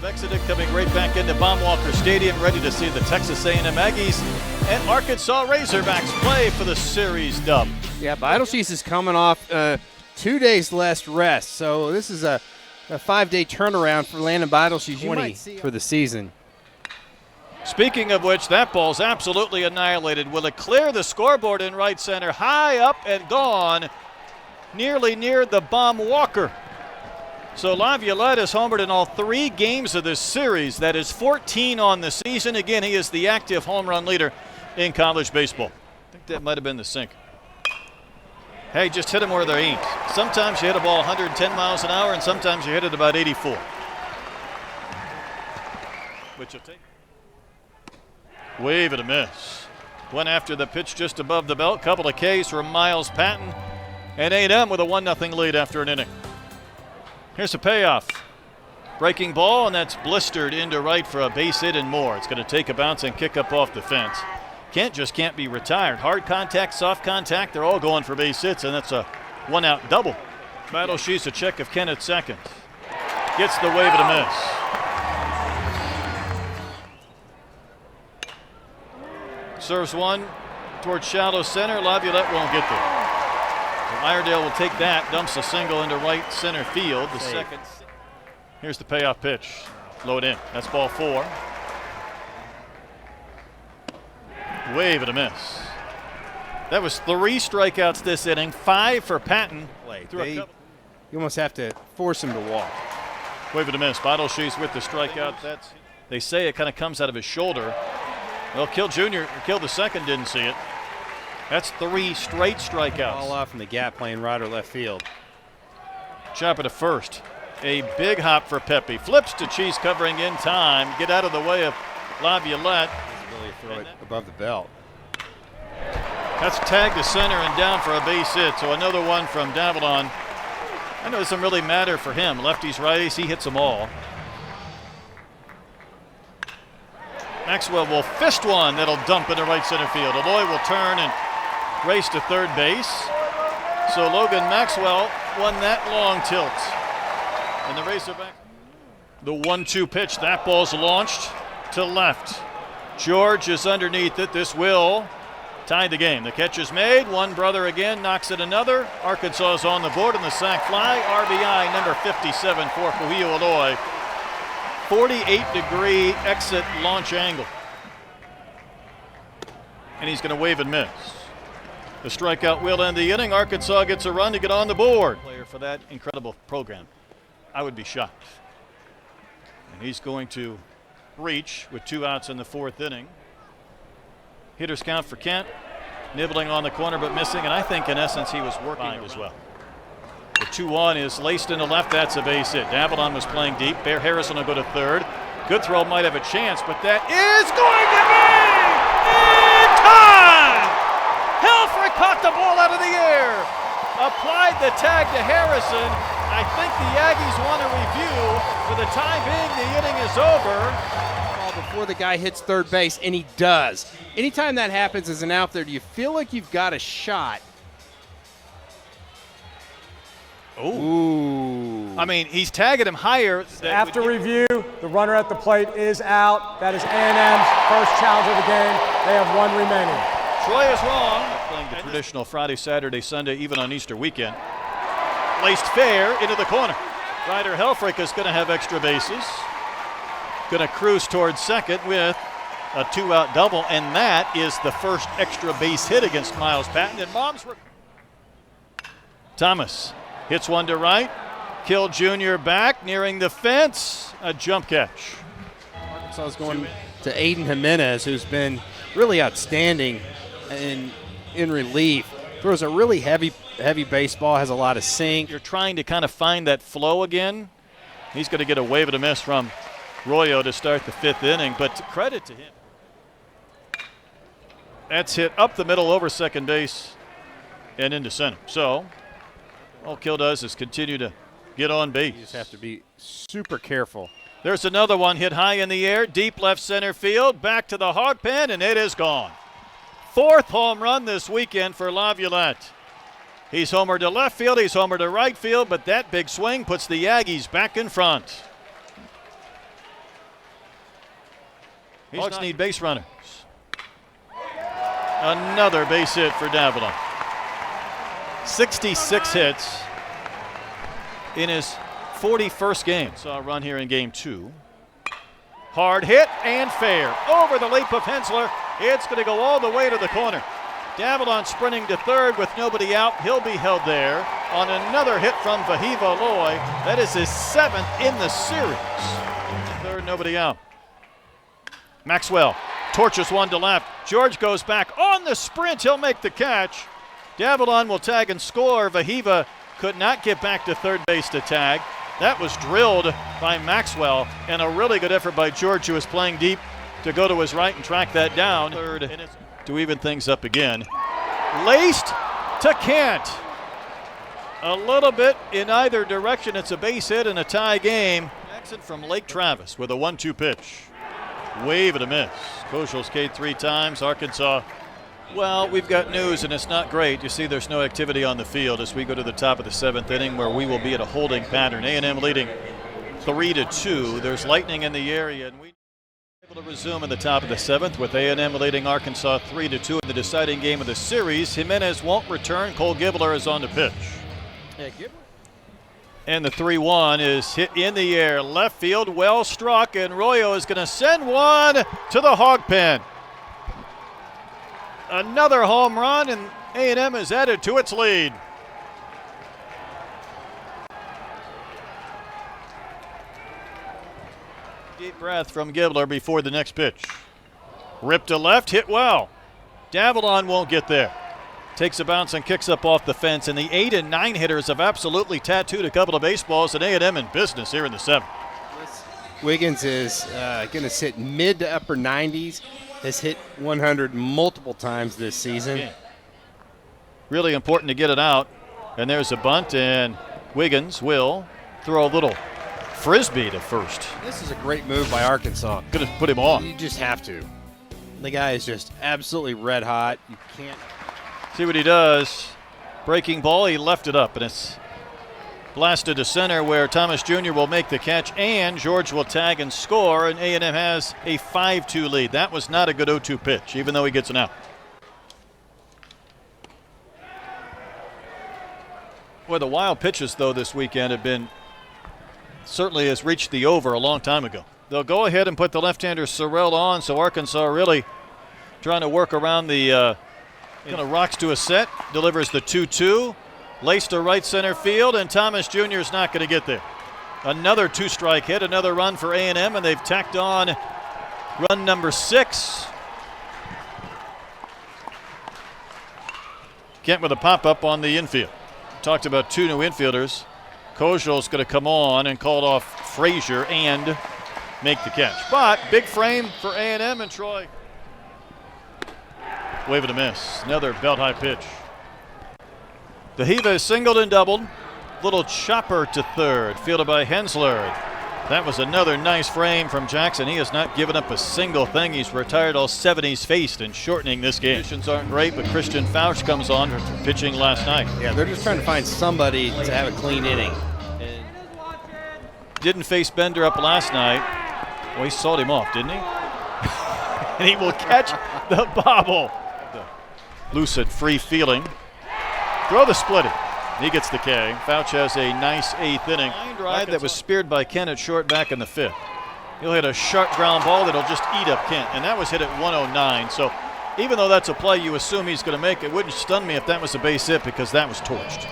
Exeter coming right back into Baum-Walker Stadium, ready to see the Texas A&M Aggies and Arkansas Razorbacks play for the series dub. Yeah, Betelgeuse is coming off 2 days less rest, so this is a 5-day turnaround for Landon Betelgeuse 20 for the season. Speaking of which, that ball's absolutely annihilated. Will it clear the scoreboard in right center? High up and gone, nearly near the Baum-Walker. So Laviolette has homered in all 3 games of this series. That is 14 on the season. Again, he is the active home run leader in college baseball. I think that might have been the sink. Hey, just hit them where they ain't. Sometimes you hit a ball 110 miles an hour, and sometimes you hit it about 84. Which you'll take. Wave and a miss. Went after the pitch just above the belt. Couple of Ks for Miles Patton. And A&M with a 1-0 lead after an inning. Here's a payoff. Breaking ball, and that's blistered into right for a base hit and more. It's going to take a bounce and kick up off the fence. Can't be retired. Hard contact, soft contact, they're all going for base hits, and that's a 1-out double. Betelgeuse a check of Ken at second. Gets the wave and a miss. Serves one towards shallow center. Laviolette won't get there. Iredale will take that, dumps a single into right center field. The second. Here's the payoff pitch. Low it in. That's ball 4. Wave and a miss. That was 3 strikeouts this inning, 5 for Patton. You almost have to force him to walk. Wave and a miss. Betelgeuse with the strikeout. They say it kind of comes out of his shoulder. Well, Kill the second, didn't see it. That's 3 straight strikeouts. All off in the gap, playing right or left field. Chopper to first. A big hop for Pepe. Flips to Cheese covering in time. Get out of the way of Laviolette. Really throw it above the belt. That's tagged to center and down for a base hit. So another one from Davalon. I know it doesn't really matter for him. Lefties, righties, he hits them all. Maxwell will fist one that'll dump into right center field. Aloy will turn and race to third base. So Logan Maxwell won that long tilt. And the Razorback. The 1-2 pitch. That ball's launched to left. George is underneath it. This will tie the game. The catch is made. One brother again knocks it another. Arkansas is on the board in the sac fly. RBI number 57 for Kuhio Aloy. 48-degree exit launch angle. And he's going to wave and miss. The strikeout will end the inning. Arkansas gets a run to get on the board. Player for that incredible program. I would be shocked. And he's going to reach with 2 outs in the 4th inning. Hitters count for Kent. Nibbling on the corner but missing. And I think in essence he was working as well. The 2-1 is laced into left. That's a base hit. Davalon was playing deep. Bear Harrison will go to third. Good throw, might have a chance, but that is going to be in time! Helfrich caught the ball out of the air. Applied the tag to Harrison. I think the Aggies want a review. For the time being, the inning is over. Before the guy hits third base, and he does. Anytime that happens as an outfielder, do you feel like you've got a shot? Ooh. I mean, he's tagging him higher. After review, the runner at the plate is out. That is A&M's first challenge of the game. They have 1 remaining. Troy is wrong. Playing the traditional Friday, Saturday, Sunday, even on Easter weekend. Laced fair into the corner. Ryder Helfrich is going to have extra bases. Going to cruise towards second with a 2-out double, and that is the first extra base hit against Miles Patton. And Thomas hits one to right. Kill Jr. back, nearing the fence. A jump catch. Arkansas is going to Aiden Jimenez, who's been really outstanding in relief. Throws a really heavy baseball, has a lot of sink. You're trying to kind of find that flow again. He's going to get a wave and a miss from Royo to start the 5th inning, but credit to him. That's hit up the middle over second base and into center. So all Kill does is continue to get on base. You just have to be super careful. There's another one hit high in the air, deep left center field, back to the hog pen, and it is gone. 4th home run this weekend for Laviolette. He's homered to left field, he's homered to right field, but that big swing puts the Aggies back in front. Hawks need base runners. Another base hit for Davilan. 66 hits in his 41st game. Saw a run here in game 2. Hard hit and fair. Over the leap of Hensler. It's going to go all the way to the corner. Davilan sprinting to third with nobody out. He'll be held there on another hit from Vahiva Loy. That is his 7th in the series. Third, nobody out. Maxwell torches one to left. George goes back on the sprint. He'll make the catch. Davilan will tag and score. Vahiva could not get back to third base to tag. That was drilled by Maxwell, and a really good effort by George, who was playing deep, to go to his right and track that down. Third to even things up again. Laced to Kent. A little bit in either direction. It's a base hit and a tie game. Jackson from Lake Travis with a 1-2 pitch. Wave and a miss. Koschel's K 3 times. Arkansas, well, we've got news, and it's not great. You see there's no activity on the field as we go to the top of the 7th inning, where we will be at a holding pattern. A&M leading 3-2. There's lightning in the area, and we able to resume in the top of the 7th with A&M leading Arkansas 3-2 in the deciding game of the series. Jimenez won't return. Cole Gibbler is on the pitch. Yeah, Gibbler. And the 3-1 is hit in the air. Left field, well struck, and Royo is going to send one to the hog pen. Another home run, and A&M is added to its lead. Deep breath from Gibbler before the next pitch. Ripped to left, hit well. Davilan won't get there. Takes a bounce and kicks up off the fence, and the 8 and 9 hitters have absolutely tattooed a couple of baseballs, and A&M in business here in the 7th. Wiggins is going to sit mid to upper 90s. Has hit 100 multiple times this season. Yeah. Really important to get it out. And there's a bunt, and Wiggins will throw a little frisbee to first. This is a great move by Arkansas. Going to put him on. You just have to. The guy is just absolutely red hot. You can't. See what he does. Breaking ball, he left it up, and it's blasted to center, where Thomas Jr. will make the catch, and George will tag and score, and A&M has a 5-2 lead. That was not a good 0-2 pitch, even though he gets an out. Well, the wild pitches, though, this weekend have been, certainly has reached the over a long time ago. They'll go ahead and put the left-hander Sorrell on, so Arkansas really trying to work around the kind of rocks to a set, delivers the 2-2. Laced to right center field, and Thomas Jr. is not going to get there. Another 2-strike hit, another run for A&M, and they've tacked on run number 6. Kent with a pop-up on the infield. Talked about 2 new infielders. Koschel's going to come on and call off Frazier and make the catch. But big frame for A&M and Troy. Wave and a miss. Another belt-high pitch. Vahiva is singled and doubled. Little chopper to third, fielded by Hensler. That was another nice frame from Jackson. He has not given up a single thing. He's retired all 7 he's faced in shortening this game. Conditions aren't great, but Christian Fauch comes on for pitching last night. Yeah, they're just trying to find somebody to have a clean inning. And didn't face Bender up last night. Well, he sawed him off, didn't he? And he will catch the bobble. The lucid, free feeling. Throw the splitting. He gets the K. Fauch has a nice 8th inning. Line drive that was speared by Kent at short back in the 5th. He'll hit a sharp ground ball that'll just eat up Kent, and that was hit at 109. So even though that's a play you assume he's going to make, it wouldn't stun me if that was a base hit, because that was torched.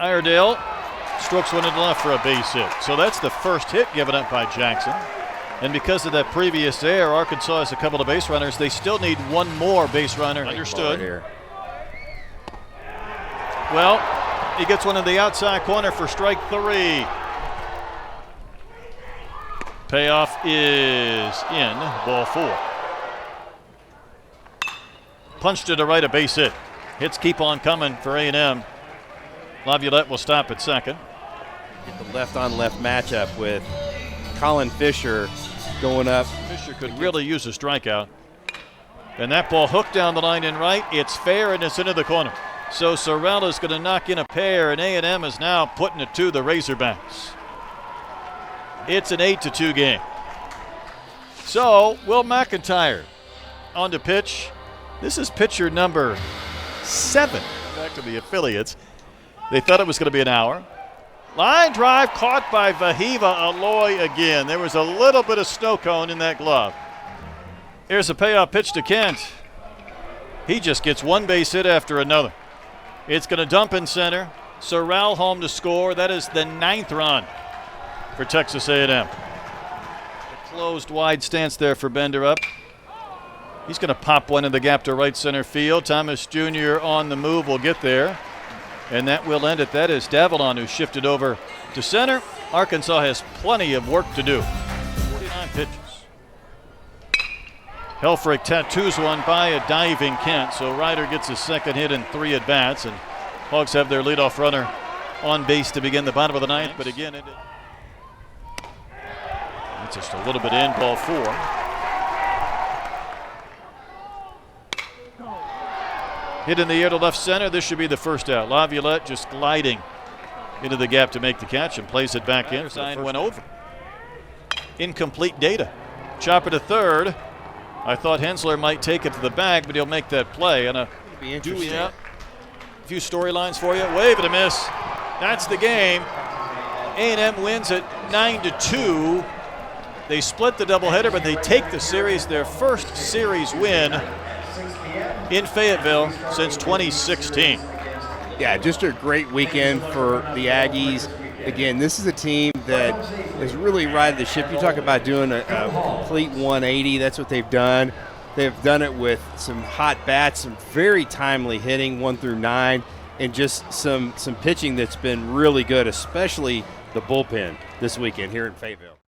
Iredale strokes one into left for a base hit. So that's the first hit given up by Jackson. And because of that previous error, Arkansas has a couple of base runners. They still need one more base runner. Understood. Well, he gets one in the outside corner for strike 3. Payoff is in, ball 4. Punched to the right, a base hit. Hits keep on coming for A&M. Laviolette will stop at second. Get the left-on-left matchup with Colin Fisher going up. Fisher could really use a strikeout. And that ball hooked down the line in right. It's fair, and it's into the corner. So Sorrell is going to knock in a pair, and A&M is now putting it to the Razorbacks. It's an 8-2 game. So, Will McIntyre on to pitch. This is pitcher number 7. Back to the affiliates. They thought it was going to be an hour. Line drive caught by Vahiva Aloy again. There was a little bit of snow cone in that glove. Here's a payoff pitch to Kent. He just gets one base hit after another. It's going to dump in center. Sorrell home to score. That is the 9th run for Texas A&M. Closed wide stance there for Bender up. He's going to pop one in the gap to right center field. Thomas Jr. on the move will get there. And that will end it. That is Davalon who shifted over to center. Arkansas has plenty of work to do. 49 pitches. Helfrich tattoos one by a diving Kent. So Ryder gets his second hit in 3 at-bats. And Hogs have their leadoff runner on base to begin the bottom of the 9th. But again, it's just a little bit in, ball 4. Hit in the air to left center. This should be the first out. Laviolette just gliding into the gap to make the catch and plays it back in. Sign went over. Incomplete data. Chopper to third. I thought Hensler might take it to the bag, but he'll make that play. And a few storylines for you. Wave and a miss. That's the game. A&M wins at 9-2. They split the doubleheader, but they take the series, their first series win in Fayetteville since 2016. Yeah, just a great weekend for the Aggies. Again, this is a team that has really ridden the ship. You talk about doing a complete 180. That's what they've done. They've done it with some hot bats, some very timely hitting, 1 through 9, and just some pitching that's been really good, especially the bullpen this weekend here in Fayetteville.